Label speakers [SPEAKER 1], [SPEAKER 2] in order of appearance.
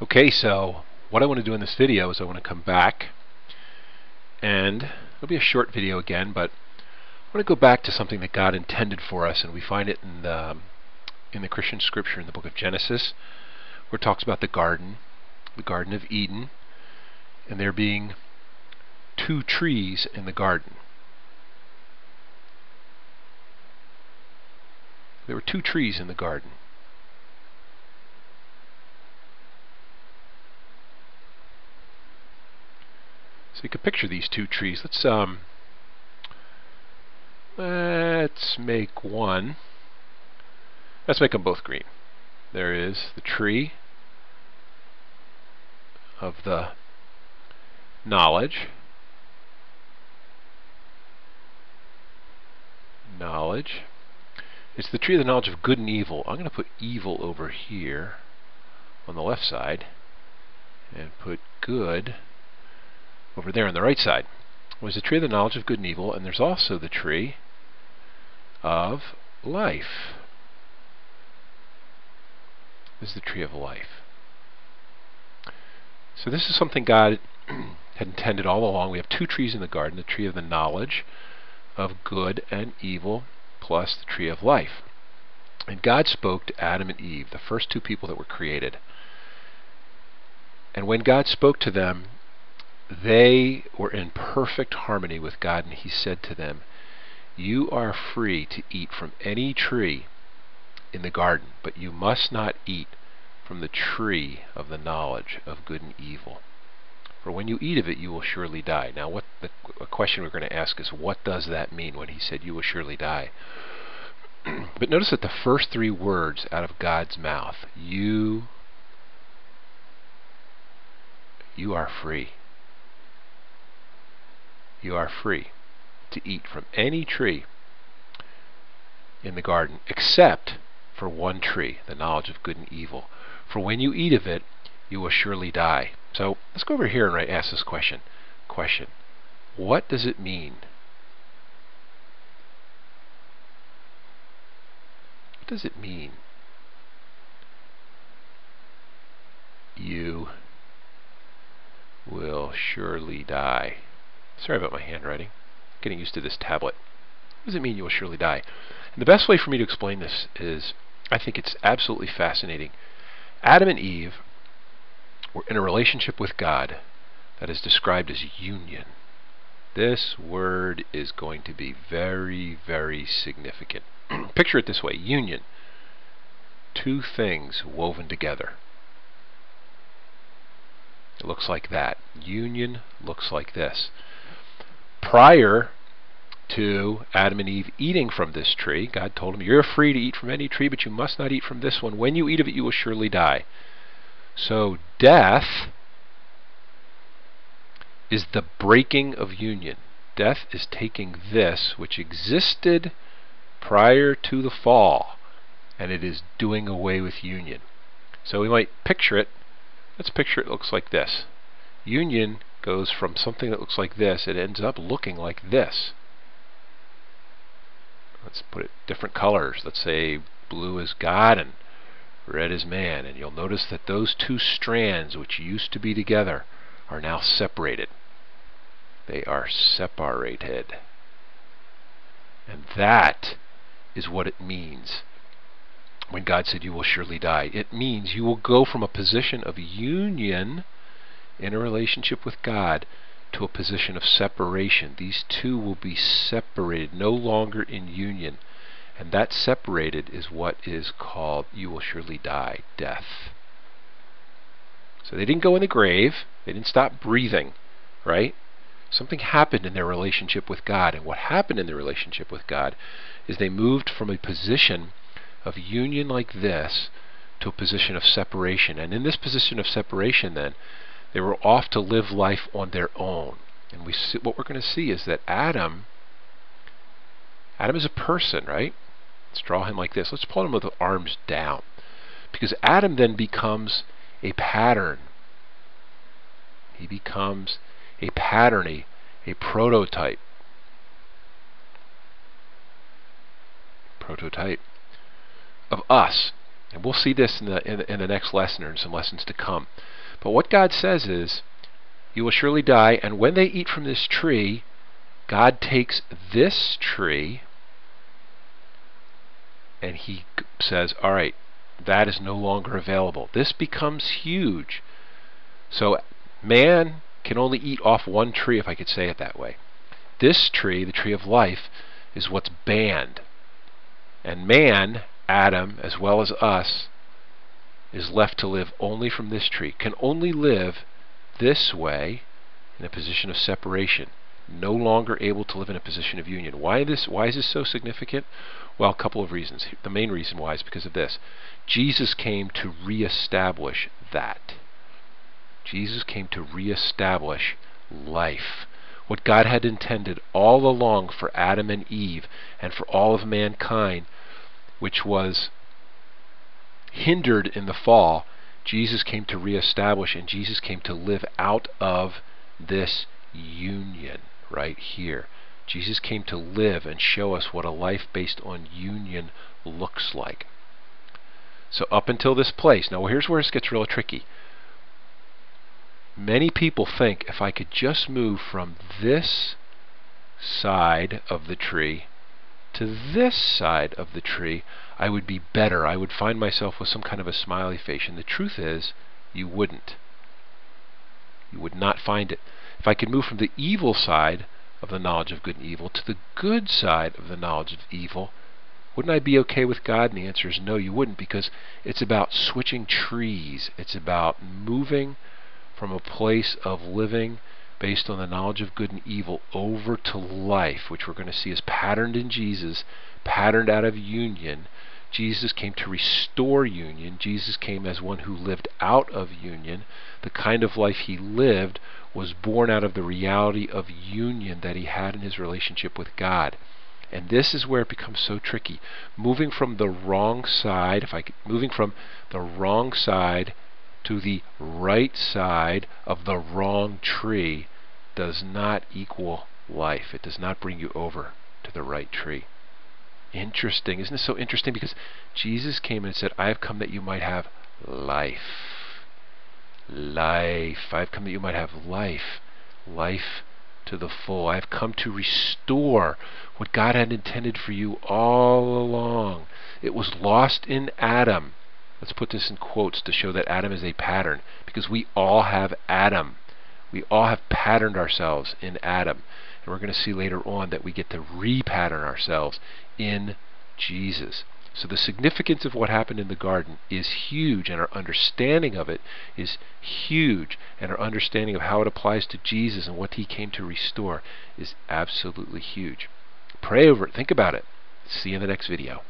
[SPEAKER 1] Okay, so what I want to do in this video is I want to come back, and it'll be a short video again, but I want to go back to something that God intended for us, and we find it in the Christian scripture in the book of Genesis, where it talks about the Garden of Eden, and there being two trees in the garden. There were two trees in the garden. So you can picture these two trees. Let's make one. Let's make them both green. There is the tree of the knowledge. It's the tree of the knowledge of good and evil. I'm going to put evil over here on the left side and put good over there on the right side. There's the tree of the knowledge of good and evil, and there's also the tree of life. This is the tree of life. So this is something God had intended all along. We have two trees in the garden, the tree of the knowledge of good and evil, plus the tree of life. And God spoke to Adam and Eve, the first two people that were created. And when God spoke to them, they were in perfect harmony with God, and He said to them, "You are free to eat from any tree in the garden, but you must not eat from the tree of the knowledge of good and evil. For when you eat of it, you will surely die." Now, a question we're going to ask is, what does that mean when He said, "You will surely die"? But notice that the first three words out of God's mouth, you are free. You are free to eat from any tree in the garden, except for one tree, the knowledge of good and evil. For when you eat of it, you will surely die. So let's go over here and ask this question. What does it mean? What does it mean? You will surely die. Sorry about my handwriting. Getting used to this tablet. What does it mean, you will surely die? And the best way for me to explain this is, I think it's absolutely fascinating. Adam and Eve were in a relationship with God that is described as union. This word is going to be very, very significant. Picture it this way: union. Two things woven together. It looks like that. Union looks like this. Prior to Adam and Eve eating from this tree, God told them, "You're free to eat from any tree, but you must not eat from this one. When you eat of it, you will surely die." So death is the breaking of union. Death is taking this, which existed prior to the fall, and it is doing away with union. So we might picture it. Let's picture it looks like this. Union goes from something that looks like this, it ends up looking like this. Let's put it different colors. Let's say blue is God and red is man. And you'll notice that those two strands, which used to be together, are now separated. They are separated. And that is what it means when God said, "You will surely die." It means you will go from a position of union in a relationship with God to a position of separation. These two will be separated, no longer in union. And that separated is what is called, you will surely die, death. So they didn't go in the grave. They didn't stop breathing, right? Something happened in their relationship with God. And what happened in their relationship with God is they moved from a position of union like this to a position of separation. And in this position of separation then, they were off to live life on their own. And what we're going to see is that Adam is a person, right? Let's draw him like this. Let's pull him with the arms down. Because Adam then becomes a pattern. He becomes a pattern, a prototype. Of us. And we'll see this in the next lesson or in some lessons to come. But what God says is, you will surely die, and when they eat from this tree, God takes this tree and he says, all right, that is no longer available. This becomes huge. So man can only eat off one tree, if I could say it that way. This tree, the tree of life, is what's banned. And man, Adam, as well as us, is left to live only from this tree, can only live this way in a position of separation, no longer able to live in a position of union. Why is this so significant? Well, a couple of reasons. The main reason why is because of this. Jesus came to reestablish that. Jesus came to reestablish life. What God had intended all along for Adam and Eve and for all of mankind, which was hindered in the fall, Jesus came to reestablish, and Jesus came to live out of this union right here. Jesus came to live and show us what a life based on union looks like. So up until this place, now here's where it gets real tricky. Many people think if I could just move from this side of the tree to this side of the tree, I would be better. I would find myself with some kind of a smiley face. And the truth is, you wouldn't. You would not find it. If I could move from the evil side of the knowledge of good and evil to the good side of the knowledge of evil, wouldn't I be okay with God? And the answer is no, you wouldn't, because it's about switching trees. It's about moving from a place of living based on the knowledge of good and evil over to life, which we're going to see is patterned in Jesus, patterned out of union. Jesus came to restore union. Jesus came as one who lived out of union. The kind of life he lived was born out of the reality of union that he had in his relationship with God. And this is where it becomes so tricky. Moving from the wrong side, moving from the wrong side to the right side of the wrong tree does not equal life. It does not bring you over to the right tree. Interesting. Isn't this so interesting? Because Jesus came and said, I have come that you might have life. Life. I have come that you might have life. Life to the full. I have come to restore what God had intended for you all along. It was lost in Adam. Let's put this in quotes to show that Adam is a pattern, because we all have Adam. We all have patterned ourselves in Adam. And we're going to see later on that we get to repattern ourselves in Jesus. So the significance of what happened in the garden is huge, and our understanding of it is huge, and our understanding of how it applies to Jesus and what he came to restore is absolutely huge. Pray over it. Think about it. See you in the next video.